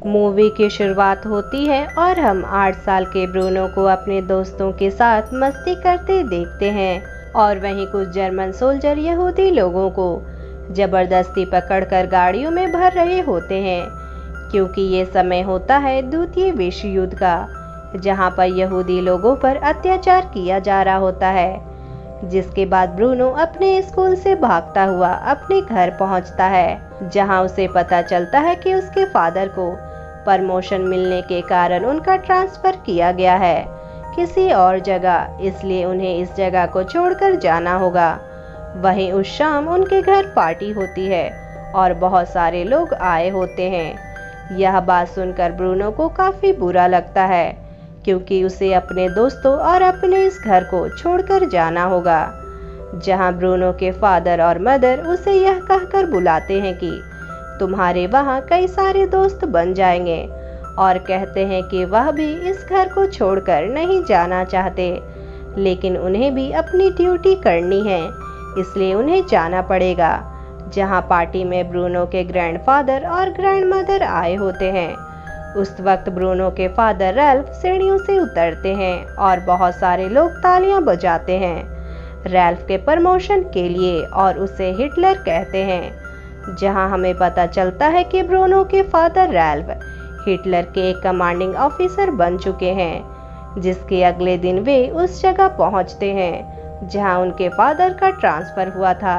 Movie की शुरुआत होती है और हम 8 साल के ब्रूनो को अपने दोस्तों के साथ मस्ती करते देखते हैं और वहीं कुछ जर्मन सोल्जर यहूदी लोगों को जबरदस्ती पकड़कर गाड़ियों में भर रहे होते हैं, क्योंकि ये समय होता है द्वितीय विश्व युद्ध का, जहां पर यहूदी लोगों पर अत्याचार किया जा रहा होता है। जिसके बाद ब्रूनो अपने स्कूल से भागता हुआ अपने घर पहुंचता है, जहां उसे पता चलता है कि उसके फादर को प्रमोशन मिलने के कारण उनका ट्रांसफर किया गया है किसी और जगह, इसलिए उन्हें इस जगह को छोड़कर जाना होगा। वहीं उस शाम उनके घर पार्टी होती है और बहुत सारे लोग आए होते हैं। यह बात सुनकर ब्रूनो को काफी बुरा लगता है, क्योंकि उसे अपने दोस्तों और अपने इस घर को छोड़कर जाना होगा, जहां ब्रूनो के फादर और मदर उसे यह कहकर बुलाते हैं कि तुम्हारे वहां कई सारे दोस्त बन जाएंगे, और कहते हैं कि वह भी इस घर को छोड़कर नहीं जाना चाहते, लेकिन उन्हें भी अपनी ड्यूटी करनी है, इसलिए उन्हें जाना पड़ेगा। जहां पार्टी में ब्रूनो के ग्रैंडफादर और ग्रैंडमदर आए होते हैं। उस वक्त ब्रूनो के फादर रैल्फ सीढ़ियों से उतरते हैं और बहुत सारे लोग तालियां बजाते हैं रैल्फ के प्रमोशन के लिए और उसे हिटलर कहते हैं। जहां हमें पता चलता है कि ब्रूनो के फादर रैल्फ हिटलर के एक कमांडिंग ऑफिसर बन चुके हैं, जिसके अगले दिन वे उस जगह पहुंचते हैं जहां उनके फादर का ट्रांसफर हुआ था।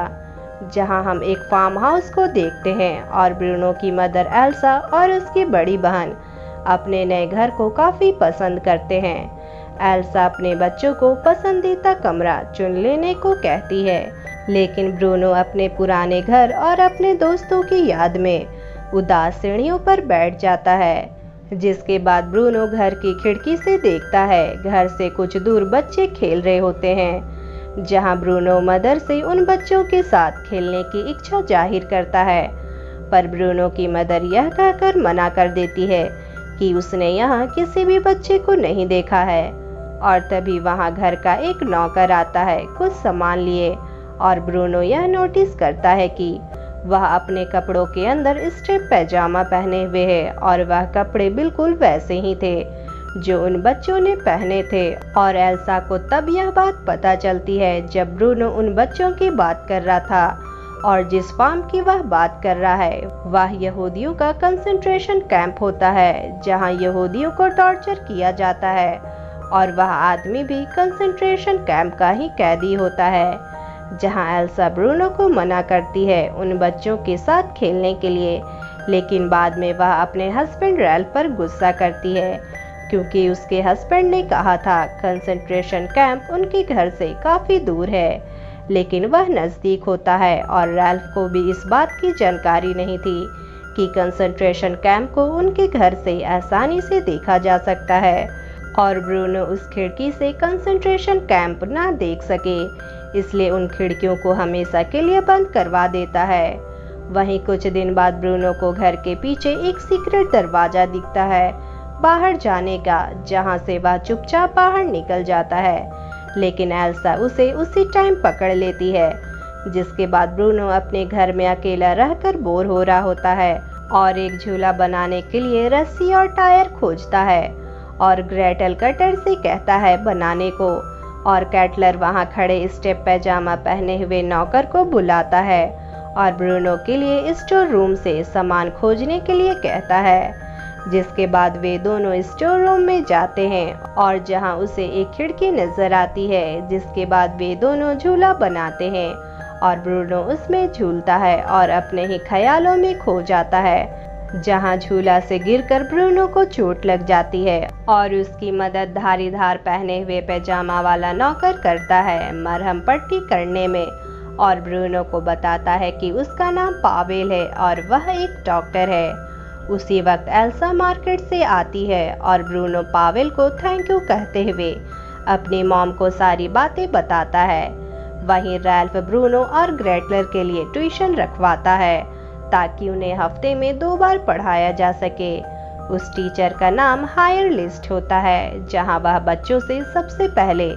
जहां हम एक फार्म हाउस को देखते हैं और ब्रूनो की मदर एल्सा और उसकी बड़ी बहन अपने नए घर को काफी पसंद करते हैं। एल्सा अपने बच्चों को पसंदीदा कमरा चुन लेने को कहती है, लेकिन ब्रूनो अपने पुराने घर और अपने दोस्तों की याद में उदास सीढ़ियों पर बैठ जाता है। जिसके बाद ब्रूनो घर की खिड़की से देखता है घर से कुछ दूर बच्चे खेल रहे होते हैं, जहां ब्रूनो मदर से उन बच्चों के साथ खेलने की इच्छा जाहिर करता है, पर ब्रूनो की मदर यह कहकर मना कर देती है कि उसने यहाँ किसी भी बच्चे को नहीं देखा है। और तभी वहाँ घर का एक नौकर आता है कुछ सामान लिए, और ब्रूनो यह नोटिस करता है कि वह अपने कपड़ों के अंदर स्ट्रिप पैजामा पहने हुए है और वह कपड़े बिल्कुल वैसे ही थे जो उन बच्चों ने पहने थे। और एल्सा को तब यह बात पता चलती है जब ब्रूनो उन बच्चों की बात कर रहा था, और जिस फार्म की वह बात कर रहा है वह यहूदियों का कंसंट्रेशन कैंप होता है, जहां यहूदियों को टॉर्चर किया जाता है, और वह आदमी भी कंसंट्रेशन कैंप का ही कैदी होता है। जहां एल्सा ब्रूनो को मना करती है उन बच्चों के साथ खेलने के लिए, लेकिन बाद में वह अपने हस्बैंड रैल्फ पर गुस्सा करती है, क्योंकि उसके हस्बैंड ने कहा था कंसंट्रेशन कैंप उनके घर से काफी दूर है, लेकिन वह नजदीक होता है, और रैल्फ को भी इस बात की जानकारी नहीं थी कि कंसंट्रेशन कैंप को उनके घर से आसानी से देखा जा सकता है, और ब्रूनो उस खिड़की से कंसंट्रेशन कैंप ना देख सके, इसलिए उन खिड़कियों को हमेशा के लिए बंद करवा देता है। वहीं कुछ दिन बाद ब्रूनो को घर के पीछे एक सीक्रेट दरवाजा दिखता है बाहर जाने का, जहां से वह चुपचाप बाहर निकल जाता है, लेकिन एल्सा उसे उसी टाइम पकड़ लेती है। जिसके बाद ब्रूनो अपने घर में अकेला रहकर बोर हो रहा होता है और एक झूला बनाने के लिए रस्सी और टायर खोजता है, और ग्रेटल कटर से कहता है बनाने को, और कैटलर वहां खड़े स्टेप पैजामा पहने हुए नौकर को बुलाता है और ब्रूनो के लिए स्टोर रूम से सामान खोजने के लिए कहता है। जिसके बाद वे दोनों स्टोर रूम में जाते हैं, और जहां उसे एक खिड़की नजर आती है, जिसके बाद वे दोनों झूला बनाते हैं और ब्रूनो उसमें झूलता है और अपने ही ख्यालों में खो जाता है, जहां झूला से गिरकर ब्रूनो को चोट लग जाती है, और उसकी मदद धारीदार पहने हुए पैजामा वाला नौकर करता है मरहम पट्टी करने में, और ब्रूनो को बताता है कि उसका नाम पावेल है और वह एक डॉक्टर है। उसी वक्त एल्सा मार्केट से आती है और ब्रूनो पावेल को थैंक यू कहते हुए अपनी मॉम को सारी बातें बताता है। वहीं रैल्फ ब्रूनो और ग्रेटलर के लिए ट्यूशन रखवाता है ताकि उन्हें हफ्ते में 2 बार पढ़ाया जा सके। उस टीचर का नाम हायर लिस्ट होता है, जहां वह बच्चों से सबसे पहले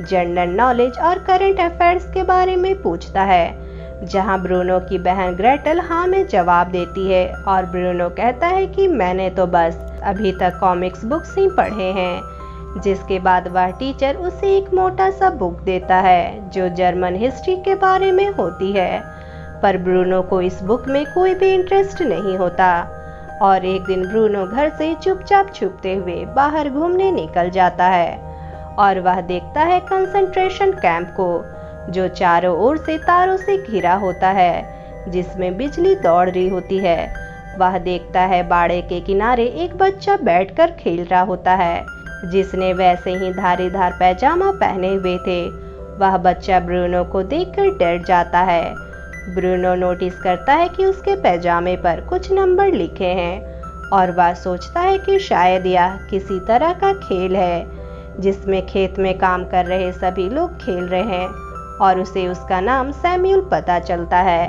जनरल नॉलेज और करंट अफेयर्स के बारे में पूछता है। जहां ब्रूनो की बहन ग्रेटल हाँ में जवाब देती है और ब्रूनो कहता है कि मैंने तो बस अभी तक कॉमिक्स बुक्स ही पढ़े हैं। जिसके बाद वह टीचर उसे एक मोटा सा बुक देता है जो जर्मन हिस्ट्री के बारे में होती है, पर ब्रूनो को इस बुक में कोई भी इंटरेस्ट नहीं होता। और एक दिन ब्रूनो घर से चुपचाप छुपते हुए बाहर घूमने निकल जाता है और वह देखता है कंसंट्रेशन कैंप को जो चारों ओर से तारों से घिरा होता है जिसमें बिजली दौड़ रही होती है। वह देखता है बाड़े के किनारे एक बच्चा बैठकर खेल रहा होता है जिसने वैसे ही धारीदार पैजामा पहने हुए थे। वह बच्चा ब्रूनो को देखकर डर जाता है। ब्रूनो नोटिस करता है कि उसके पैजामे पर कुछ नंबर लिखे हैं और वह सोचता है कि शायद यह किसी तरह का खेल है जिसमें खेत में काम कर रहे सभी लोग खेल रहे हैं और उसे उसका नाम सैमुअल पता चलता है।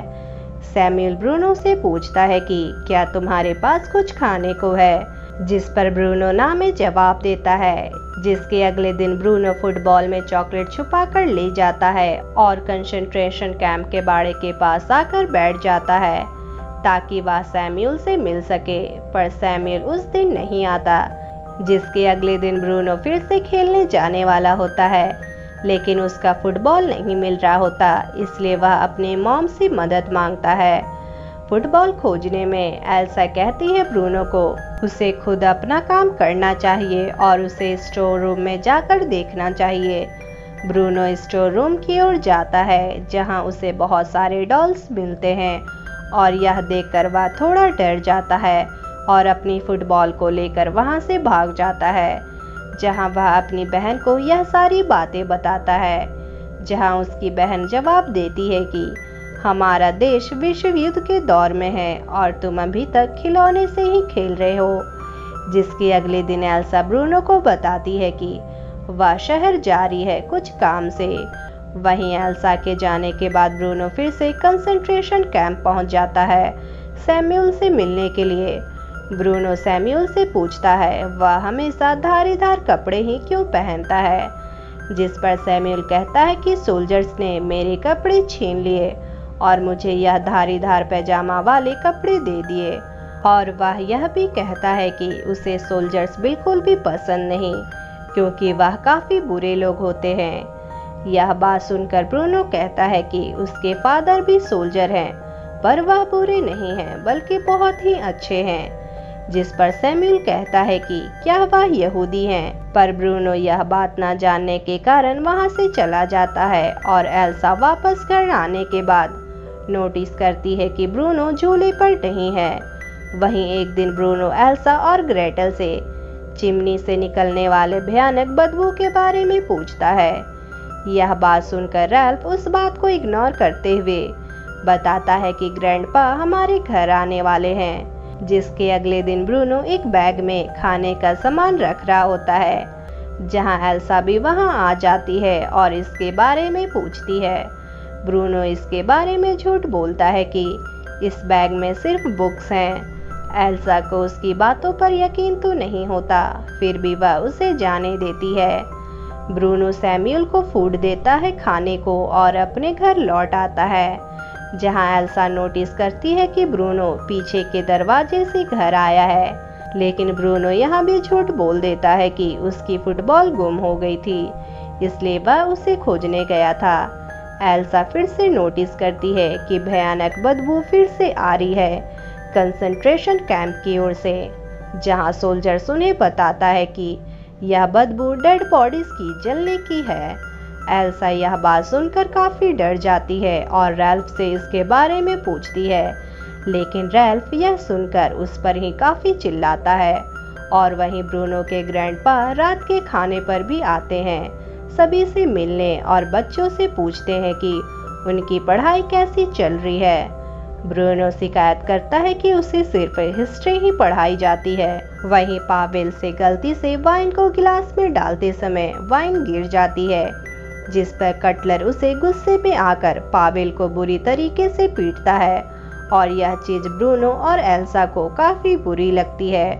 सैमुअल ब्रूनो से पूछता है कि क्या तुम्हारे पास कुछ खाने को है, जिस पर ब्रूनो ना में जवाब देता है। जिसके अगले दिन ब्रूनो फुटबॉल में चॉकलेट छुपा कर ले जाता है और कंसंट्रेशन कैंप के बाड़े के पास आकर बैठ जाता है ताकि वह सैमुअल से मिल सके, पर सैमुअल उस दिन नहीं आता। जिसके अगले दिन ब्रूनो फिर से खेलने जाने वाला होता है लेकिन उसका फुटबॉल नहीं मिल रहा होता, इसलिए वह अपने मॉम से मदद मांगता है। फुटबॉल खोजने में एल्सा कहती है ब्रूनो को उसे खुद अपना काम करना चाहिए और उसे स्टोर रूम में जाकर देखना चाहिए। ब्रूनो स्टोर रूम की ओर जाता है जहां उसे बहुत सारे डॉल्स मिलते हैं और यह देखकर वह थोड़ा डर जाता है और अपनी फुटबॉल को लेकर वहां से भाग जाता है, जहां वह अपनी बहन को यह सारी बातें बताता है। जहां उसकी बहन जवाब देती है कि हमारा देश विश्व युद्ध के दौर में है और तुम अभी तक खिलौने से ही खेल रहे हो। जिसके अगले दिन एल्सा ब्रूनो को बताती है कि वह शहर जा रही है कुछ काम से। वहीं एल्सा के जाने के बाद ब्रूनो फिर से कंसंट्रेशन कैंप पहुंच जाता है सैमुअल से मिलने के लिए। ब्रूनो सैमुअल से पूछता है वह हमेशा धारीदार कपड़े ही क्यों पहनता है, जिस पर सैमुअल कहता है कि सोल्जर्स ने मेरे कपड़े छीन लिए और मुझे यह धारीदार पैजामा वाले कपड़े दे दिए। और वह यह भी कहता है कि उसे सोल्जर्स बिल्कुल भी पसंद नहीं क्योंकि वह काफ़ी बुरे लोग होते हैं। यह बात सुनकर ब्रूनो कहता है कि उसके फादर भी सोल्जर हैं पर वह बुरे नहीं हैं बल्कि बहुत ही अच्छे हैं। जिस पर सैमुअल कहता है कि क्या वह यहूदी हैं, पर ब्रूनो यह बात ना जानने के कारण वहां से चला जाता है और एल्सा वापस घर आने के बाद नोटिस करती है कि ब्रूनो झूले पर नहीं है। वहीं एक दिन ब्रूनो एल्सा और ग्रेटल से चिमनी से निकलने वाले भयानक बदबू के बारे में पूछता है। यह बात सुनकर रैल्फ उस बात को इग्नोर करते हुए बताता है कि ग्रैंडपा हमारे घर आने वाले हैं। जिसके अगले दिन ब्रूनो एक बैग में खाने का सामान रख रहा होता है जहां एल्सा भी वहां आ जाती है और इसके बारे में पूछती है। ब्रूनो इसके बारे में झूठ बोलता है कि इस बैग में सिर्फ बुक्स हैं। एल्सा को उसकी बातों पर यकीन तो नहीं होता, फिर भी वह उसे जाने देती है। ब्रूनो सैमुअल को फूड देता है खाने को और अपने घर लौट आता है जहां एल्सा नोटिस करती है कि ब्रूनो पीछे के दरवाजे से घर आया है, लेकिन ब्रूनो यहाँ भी झूठ बोल देता है कि उसकी फुटबॉल गुम हो गई थी इसलिए वह उसे खोजने गया था। एल्सा फिर से नोटिस करती है कि भयानक बदबू फिर से आ रही है कंसंट्रेशन कैंप की ओर से, जहां सोल्जर्स उन्हें बताता है कि यह बदबू डेड बॉडीज की जलने की है। एल्सा यह बात सुनकर काफी डर जाती है और रैल्फ से इसके बारे में पूछती है, लेकिन रैल्फ यह सुनकर उस पर ही काफी चिल्लाता है। और वहीं ब्रूनो के ग्रैंडपा रात के खाने पर भी आते हैं सभी से मिलने और बच्चों से पूछते हैं कि उनकी पढ़ाई कैसी चल रही है। ब्रूनो शिकायत करता है कि उसे सिर्फ हिस्ट्री ही पढ़ाई जाती है। वहीं पावेल से गलती से वाइन को गिलास में डालते समय वाइन गिर जाती है, जिस पर कटलर उसे गुस्से में आकर पावेल को बुरी तरीके से पीटता है और यह चीज ब्रूनो और एल्सा को काफी बुरी लगती है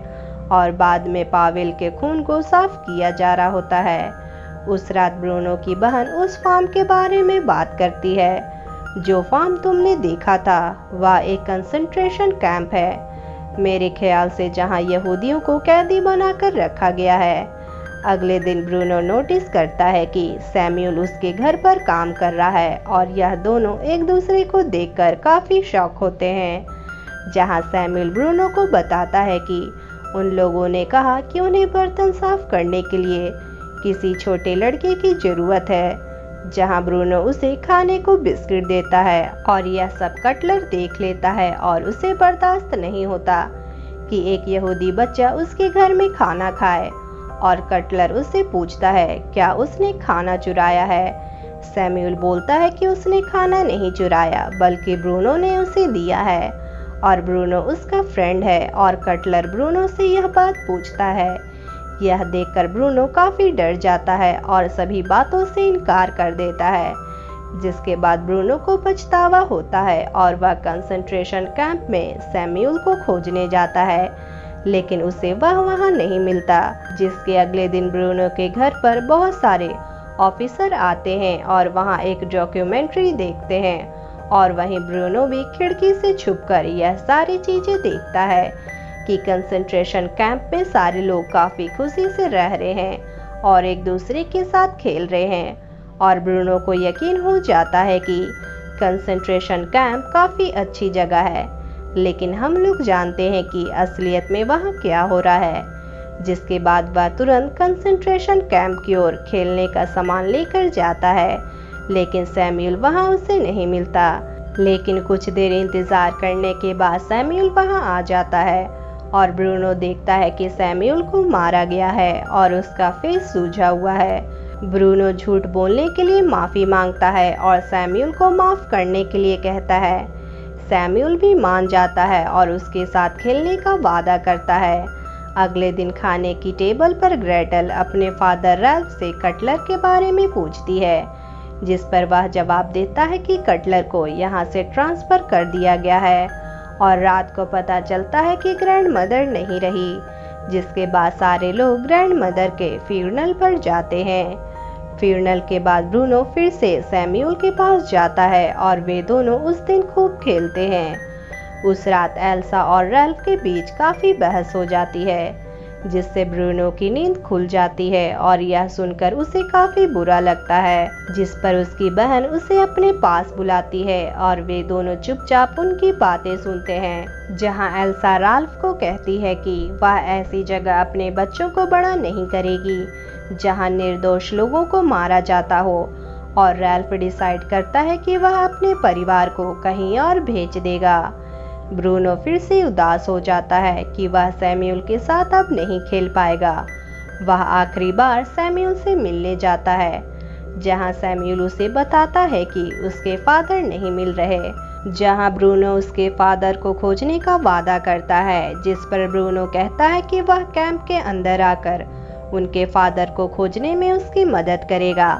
और बाद में पावेल के खून को साफ किया जा रहा होता है। उस रात ब्रूनो की बहन उस फार्म के बारे में बात करती है। जो फार्म तुमने देखा था वह एक कंसंट्रेशन कैंप है, मेरे ख्याल से, जहां यहूदियों को कैदी बनाकर रखा गया है। अगले दिन ब्रूनो नोटिस करता है कि सैमुअल उसके घर पर काम कर रहा है और यह दोनों एक दूसरे को देखकर काफ़ी शॉक होते हैं। जहां सैमुअल ब्रूनो को बताता है कि उन लोगों ने कहा कि उन्हें बर्तन साफ करने के लिए किसी छोटे लड़के की ज़रूरत है। जहां ब्रूनो उसे खाने को बिस्किट देता है और यह सब कटलर देख लेता है और उसे बर्दाश्त नहीं होता कि एक यहूदी बच्चा उसके घर में खाना खाए, और कटलर उससे पूछता है क्या उसने खाना चुराया है। सैमुअल बोलता है कि उसने खाना नहीं चुराया बल्कि ब्रूनो ने उसे दिया है और ब्रूनो उसका फ्रेंड है, और कटलर ब्रूनो से यह बात पूछता है। यह देखकर ब्रूनो काफ़ी डर जाता है और सभी बातों से इनकार कर देता है, जिसके बाद ब्रूनो को पछतावा होता है और वह कंसंट्रेशन कैंप में सैमुअल को खोजने जाता है, लेकिन उसे वह वहां नहीं मिलता। जिसके अगले दिन ब्रूनो के घर पर बहुत सारे ऑफिसर आते हैं और वहां एक डॉक्यूमेंट्री देखते हैं, और वहीं ब्रूनो भी खिड़की से छुपकर यह सारी चीजें देखता है कि कंसंट्रेशन कैंप में सारे लोग काफ़ी खुशी से रह रहे हैं और एक दूसरे के साथ खेल रहे हैं, और ब्रूनो को यकीन हो जाता है कि कंसंट्रेशन कैंप काफ़ी अच्छी जगह है, लेकिन हम लोग जानते हैं कि असलियत में वहाँ क्या हो रहा है। जिसके बाद वह तुरंत कंसंट्रेशन कैंप की ओर खेलने का सामान लेकर जाता है, लेकिन सैमुअल वहाँ उसे नहीं मिलता। लेकिन कुछ देर इंतज़ार करने के बाद सैमुअल वहाँ आ जाता है और ब्रूनो देखता है कि सैमुअल को मारा गया है और उसका फेस सूजा हुआ है। ब्रूनो झूठ बोलने के लिए माफ़ी मांगता है और सैमुअल को माफ़ करने के लिए कहता है। सैमुअल भी मान जाता है और उसके साथ खेलने का वादा करता है। अगले दिन खाने की टेबल पर ग्रेटल अपने फादर रैल्फ से कटलर के बारे में पूछती है, जिस पर वह जवाब देता है कि कटलर को यहाँ से ट्रांसफ़र कर दिया गया है, और रात को पता चलता है कि ग्रैंड मदर नहीं रही। जिसके बाद सारे लोग ग्रैंड मदर के फ्यूनरल पर जाते हैं। फ्यूनरल के बाद ब्रूनो फिर से सैमुअल के पास जाता है और वे दोनों उस दिन खूब खेलते हैं। उस रात एल्सा और रैल्फ के बीच काफ़ी बहस हो जाती है, जिससे ब्रूनो की नींद खुल जाती है और यह सुनकर उसे काफ़ी बुरा लगता है। जिस पर उसकी बहन उसे अपने पास बुलाती है और वे दोनों चुपचाप उनकी बातें सुनते हैं। जहां एल्सा रैल्फ को कहती है कि वह ऐसी जगह अपने बच्चों को बड़ा नहीं करेगी जहां निर्दोष लोगों को मारा जाता हो, और रैल्फ डिसाइड करता है कि वह अपने परिवार को कहीं और भेज देगा। ब्रूनो फिर से उदास हो जाता है कि वह सैमुअल के साथ अब नहीं खेल पाएगा। वह आखिरी बार सैमुअल से मिलने जाता है, जहां सैमुअल उसे बताता है कि उसके फादर नहीं मिल रहे। जहां ब्रूनो उसके फादर को खोजने का वादा करता है, जिस पर ब्रूनो कहता है कि वह कैंप के अंदर आकर उनके फादर को खोजने में उसकी मदद करेगा,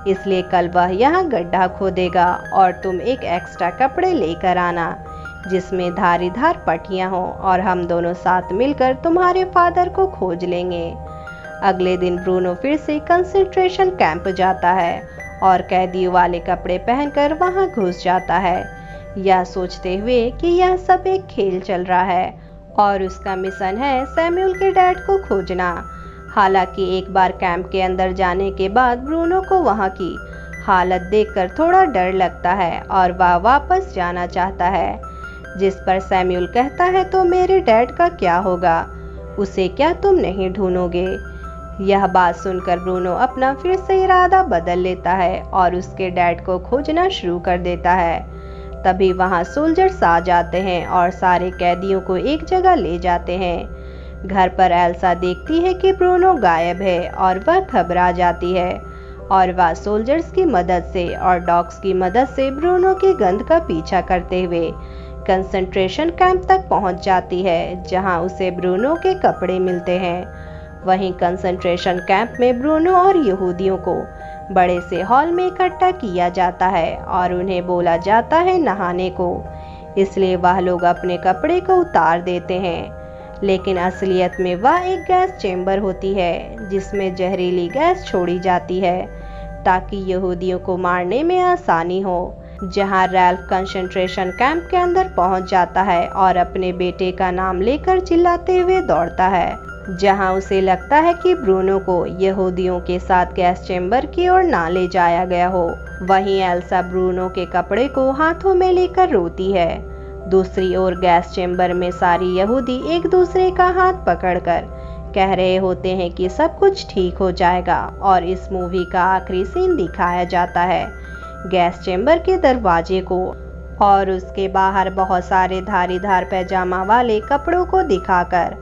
इसलिए कल वह यहाँ गड्ढा खोदेगा और तुम एक एक्स्ट्रा कपड़े लेकर आना जिसमें धारीदार पट्टियाँ हों, और हम दोनों साथ मिलकर तुम्हारे फादर को खोज लेंगे। अगले दिन ब्रूनो फिर से कंसंट्रेशन कैंप जाता है और कैदियों वाले कपड़े पहनकर वहां घुस जाता है, यह सोचते हुए कि यह सब एक खेल चल रहा है और उसका मिशन है सैमुअल के डैड को खोजना। हालांकि एक बार कैंप के अंदर जाने के बाद ब्रूनो को वहां की हालत देखकर थोड़ा डर लगता है और वह वापस जाना चाहता है, जिस पर सैमुअल कहता है तो मेरे डैड का क्या होगा, उसे क्या तुम नहीं ढूंढोगे। यह बात सुनकर ब्रूनो अपना फिर से इरादा बदल लेता है और उसके डैड को खोजना शुरू कर देता है। तभी वहां सोल्जर्स आ जाते हैं और सारे कैदियों को एक जगह ले जाते हैं। घर पर एल्सा देखती है कि ब्रूनो गायब है और वह घबरा जाती है, और वह सोल्जर्स की मदद से और डॉग्स की मदद से ब्रूनो की गंध का पीछा करते हुए कंसंट्रेशन कैंप तक पहुंच जाती है, जहां उसे ब्रूनो के कपड़े मिलते हैं। वहीं कंसंट्रेशन कैंप में ब्रूनो और यहूदियों को बड़े से हॉल में इकट्ठा किया जाता है और उन्हें बोला जाता है नहाने को, इसलिए वह लोग अपने कपड़े को उतार देते हैं। लेकिन असलियत में वह एक गैस चेंबर होती है जिसमें जहरीली गैस छोड़ी जाती है ताकि यहूदियों को मारने में आसानी हो। जहां रैल्फ कंसंट्रेशन कैंप के अंदर पहुंच जाता है और अपने बेटे का नाम लेकर चिल्लाते हुए दौड़ता है, जहां उसे लगता है कि ब्रूनो को यहूदियों के साथ गैस चेंबर की ओर ना ले जाया गया हो। वहीं एल्सा ब्रूनो के कपड़े को हाथों में लेकर रोती है। दूसरी ओर गैस चेंबर में सारी यहूदी एक दूसरे का हाथ पकड़कर कह रहे होते हैं कि सब कुछ ठीक हो जाएगा और इस मूवी का आखिरी सीन दिखाया जाता है गैस चेंबर के दरवाजे को और उसके बाहर बहुत सारे धारीदार पैजामा वाले कपड़ों को दिखाकर,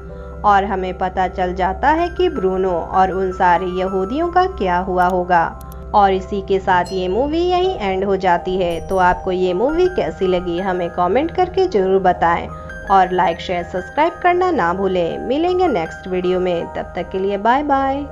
और हमें पता चल जाता है कि ब्रूनो और उन सारे यहूदियों का क्या हुआ होगा। और इसी के साथ ये मूवी यहीं एंड हो जाती है। तो आपको ये मूवी कैसी लगी हमें कमेंट करके ज़रूर बताएं और लाइक शेयर सब्सक्राइब करना ना भूलें। मिलेंगे नेक्स्ट वीडियो में, तब तक के लिए बाय बाय।